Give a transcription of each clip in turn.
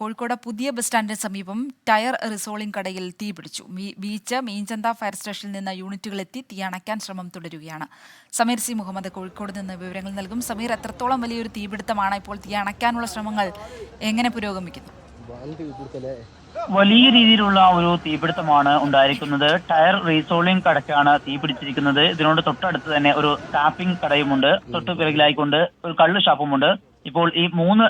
കോഴിക്കോട് പുതിയ ബസ് സ്റ്റാൻഡിന് സമീപം ടയർ റിസോളിംഗ് കടയിൽ തീപിടിച്ചു. ബീച്ച് മീഞ്ചന്ത ഫയർ സ്റ്റേഷനിൽ നിന്ന് യൂണിറ്റുകളെത്തി തീ അണയ്ക്കാൻ ശ്രമം തുടരുകയാണ്. സമീർ സി മുഹമ്മദ് കോഴിക്കോട് നിന്ന് വിവരങ്ങൾ നൽകും. സമീർ, എത്രത്തോളം വലിയൊരു തീപിടുത്തമാണ്? ഇപ്പോൾ തീ അണയ്ക്കാനുള്ള ശ്രമങ്ങൾ എങ്ങനെ പുരോഗമിക്കുന്നു? വലിയ രീതിയിലുള്ള ഒരു തീപിടുത്തമാണ് ഉണ്ടായിരിക്കുന്നത്. ടയർ റീസോളിംഗ് കടയ്ക്കാണ് തീ പിടിച്ചിരിക്കുന്നത്. ഇതിനോട് തൊട്ടടുത്ത് തന്നെ ഒരു ടാപ്പിംഗ് കടയുമുണ്ട്. തൊട്ട് പിറകിലായിക്കൊണ്ട് ഒരു കള്ള് ഷാപ്പുമുണ്ട്. ഇപ്പോൾ ഈ മൂന്ന്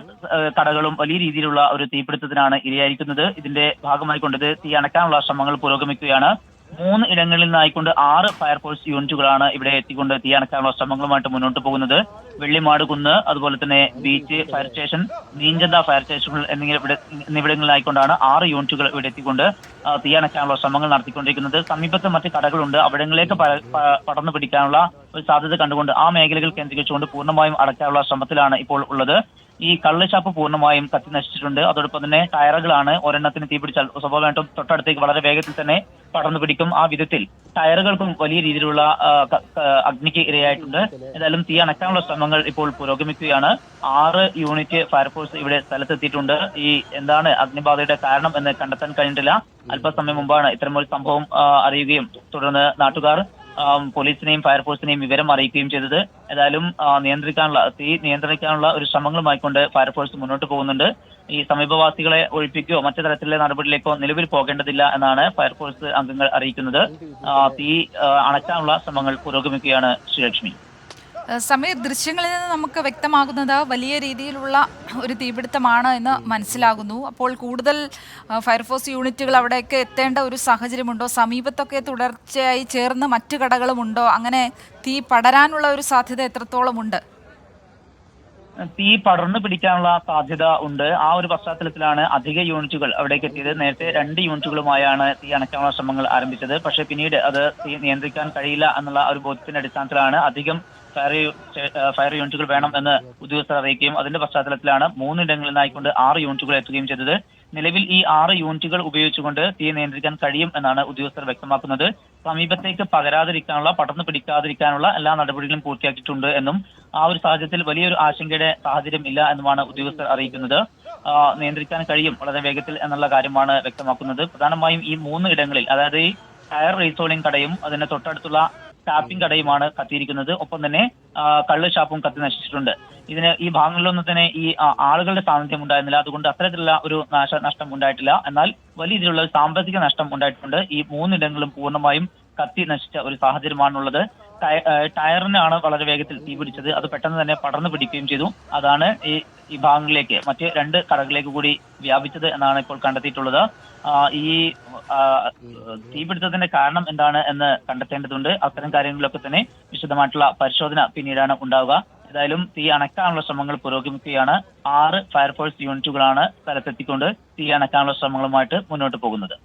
കടകളും വലിയ രീതിയിലുള്ള ഒരു തീപിടുത്തത്തിനാണ് ഇരയായിരിക്കുന്നത്. ഇതിന്റെ ഭാഗമായിക്കൊണ്ട് തീ അണയ്ക്കാനുള്ള ശ്രമങ്ങൾ പുരോഗമിക്കുകയാണ്. 3 ഇടങ്ങളിൽ നിന്നായിക്കൊണ്ട് 6 ഫയർഫോഴ്സ് യൂണിറ്റുകളാണ് ഇവിടെ എത്തിക്കൊണ്ട് തീ അണയ്ക്കാനുള്ള ശ്രമങ്ങളുമായിട്ട് മുന്നോട്ട് പോകുന്നത്. വെള്ളിമാട് കുന്ന്, അതുപോലെ തന്നെ ബീച്ച് ഫയർ സ്റ്റേഷൻ, മീഞ്ചന്ത ഫയർ സ്റ്റേഷനുകൾ എന്നിവിടങ്ങളിലായിക്കൊണ്ടാണ് 6 യൂണിറ്റുകൾ ഇവിടെ എത്തിക്കൊണ്ട് തീ അണയ്ക്കാനുള്ള ശ്രമങ്ങൾ നടത്തിക്കൊണ്ടിരിക്കുന്നത്. സമീപത്ത് മറ്റ് കടകളുണ്ട്. അവിടങ്ങളിലേക്ക് പടർന്നു പിടിക്കാനുള്ള ഒരു സാധ്യത കണ്ടുകൊണ്ട് ആ മേഖലകൾ കേന്ദ്രീകരിച്ചുകൊണ്ട് പൂർണ്ണമായും അടയ്ക്കാനുള്ള ശ്രമത്തിലാണ് ഇപ്പോൾ ഉള്ളത്. ഈ കള്ളുഷാപ്പ് പൂർണ്ണമായും കത്തി നശിച്ചിട്ടുണ്ട്. അതോടൊപ്പം തന്നെ ടയറുകളാണ് ഒരെണ്ണത്തിന് തീപിടിച്ചാൽ സ്വാഭാവികമായിട്ടും തൊട്ടടുത്തേക്ക് വളരെ വേഗത്തിൽ തന്നെ പടർന്നു പിടിക്കും. ആ വിധത്തിൽ ടയറുകൾക്കും വലിയ രീതിയിലുള്ള അഗ്നിക്ക് ഇരയായിട്ടുണ്ട്. ഏതായാലും തീ അണയ്ക്കാനുള്ള ശ്രമങ്ങൾ ഇപ്പോൾ പുരോഗമിക്കുകയാണ്. 6 യൂണിറ്റ് ഫയർഫോഴ്സ് ഇവിടെ സ്ഥലത്തെത്തിയിട്ടുണ്ട്. ഈ എന്താണ് അഗ്നിബാധയുടെ കാരണം എന്ന് കണ്ടെത്താൻ കഴിഞ്ഞിട്ടില്ല. അല്പസമയം മുമ്പാണ് ഇത്തരമൊരു സംഭവം അറിയുകയും തുടർന്ന് നാട്ടുകാർ പോലീസിനെയും ഫയർഫോഴ്സിനെയും വിവരം അറിയിക്കുകയും ചെയ്തത്. ഏതായാലും തീ നിയന്ത്രിക്കാനുള്ള ഒരു ശ്രമങ്ങളുമായിക്കൊണ്ട് ഫയർഫോഴ്സ് മുന്നോട്ട് പോകുന്നുണ്ട്. ഈ സമീപവാസികളെ ഒഴിപ്പിക്കുകയോ മറ്റു തരത്തിലുള്ള നടപടിയിലേക്കോ നിലവിൽ പോകേണ്ടതില്ല എന്നാണ് ഫയർഫോഴ്സ് അംഗങ്ങൾ അറിയിക്കുന്നത്. തീ അണയ്ക്കാനുള്ള ശ്രമങ്ങൾ പുരോഗമിക്കുകയാണ്. ശ്രീലക്ഷ്മി. സമീർ, ദൃശ്യങ്ങളിൽ നിന്ന് നമുക്ക് വ്യക്തമാകുന്നത് വലിയ രീതിയിലുള്ള ഒരു തീപിടുത്തമാണ് എന്ന് മനസ്സിലാകുന്നു. അപ്പോൾ കൂടുതൽ ഫയർഫോഴ്സ് യൂണിറ്റുകൾ അവിടേക്ക് എത്തേണ്ട ഒരു സാഹചര്യമുണ്ടോ? സമീപത്തൊക്കെ തുടർച്ചയായി ചേർന്ന് മറ്റു കടകളുമുണ്ടോ? അങ്ങനെ തീ പടരാനുള്ള ഒരു സാധ്യത എത്രത്തോളം ഉണ്ട്? തീ പടർന്നു പിടിക്കാനുള്ള സാധ്യത ഉണ്ട്. ആ ഒരു പശ്ചാത്തലത്തിലാണ് അധിക യൂണിറ്റുകൾ അവിടേക്ക് എത്തിയത്. നേരത്തെ 2 യൂണിറ്റുകളുമായാണ് തീ അണയ്ക്കാനുള്ള ശ്രമങ്ങൾ ആരംഭിച്ചത്. പക്ഷേ പിന്നീട് അത് തീ നിയന്ത്രിക്കാൻ കഴിയില്ല എന്നുള്ള ഒരു ബോധ്യത്തിന്റെ അടിസ്ഥാനത്തിലാണ് അധികം ഫയർ യൂണിറ്റുകൾ വേണം എന്ന് ഉദ്യോഗസ്ഥർ അറിയിക്കുകയും അതിന്റെ പശ്ചാത്തലത്തിലാണ് 3 ഇടങ്ങളിൽ നിന്നായിക്കൊണ്ട് 6 യൂണിറ്റുകൾ എത്തുകയും ചെയ്തത്. നിലവിൽ ഈ 6 യൂണിറ്റുകൾ ഉപയോഗിച്ചുകൊണ്ട് തീ നിയന്ത്രിക്കാൻ കഴിയും എന്നാണ് ഉദ്യോഗസ്ഥർ വ്യക്തമാക്കുന്നത്. സമീപത്തേക്ക് പകരാതിരിക്കാനുള്ള, പടർന്നു പിടിക്കാതിരിക്കാനുള്ള എല്ലാ നടപടികളും പൂർത്തിയാക്കിയിട്ടുണ്ട് എന്നും ആ ഒരു സാഹചര്യത്തിൽ വലിയൊരു ആശങ്കയുടെ സാഹചര്യം ഇല്ല എന്നുമാണ് ഉദ്യോഗസ്ഥർ അറിയിക്കുന്നത്. നിയന്ത്രിക്കാൻ കഴിയും വളരെ വേഗത്തിൽ എന്നുള്ള കാര്യമാണ് വ്യക്തമാക്കുന്നത്. പ്രധാനമായും ഈ 3 ഇടങ്ങളിൽ, അതായത് ഈ ടയർ റീസോളിംഗ് കടയും അതിന് തൊട്ടടുത്തുള്ള ടാപ്പിംഗ് കടയുമാണ് കത്തിയിരിക്കുന്നത്. ഒപ്പം തന്നെ കള്ള് ഷാപ്പും കത്തി നശിച്ചിട്ടുണ്ട്. ഈ ഭാഗങ്ങളിലൊന്നും തന്നെ ഈ ആളുകളുടെ സാന്നിധ്യം ഉണ്ടായിരുന്നില്ല. അതുകൊണ്ട് അത്തരത്തിലുള്ള ഒരു നാശനഷ്ടം ഉണ്ടായിട്ടില്ല. എന്നാൽ വലിയ രീതിയിലുള്ള സാമ്പത്തിക നഷ്ടം ഉണ്ടായിട്ടുണ്ട്. ഈ 3 ഇടങ്ങളും പൂർണ്ണമായും കത്തി നശിച്ച ഒരു സാഹചര്യമാണുള്ളത്. ടയറിനാണ് വളരെ വേഗത്തിൽ തീ പിടിച്ചത്. അത് പെട്ടെന്ന് തന്നെ പടർന്നു പിടിക്കുകയും ചെയ്തു. അതാണ് ഈ ഭാഗങ്ങളിലേക്ക്, മറ്റ് 2 കടകളിലേക്ക് കൂടി വ്യാപിച്ചത് എന്നാണ് ഇപ്പോൾ കണ്ടെത്തിയിട്ടുള്ളത്. ഈ തീപിടുത്തത്തിന്റെ കാരണം എന്താണ് എന്ന് കണ്ടെത്തേണ്ടതുണ്ട്. അത്തരം കാര്യങ്ങളിലൊക്കെ തന്നെ വിശദമായിട്ടുള്ള പരിശോധന പിന്നീടാണ് ഉണ്ടാവുക. ഏതായാലും തീ അണയ്ക്കാനുള്ള ശ്രമങ്ങൾ പുരോഗമിക്കുകയാണ്. 6 ഫയർഫോഴ്സ് യൂണിറ്റുകളാണ് സ്ഥലത്തെത്തിക്കൊണ്ട് തീ അണയ്ക്കാനുള്ള ശ്രമങ്ങളുമായിട്ട് മുന്നോട്ട് പോകുന്നത്.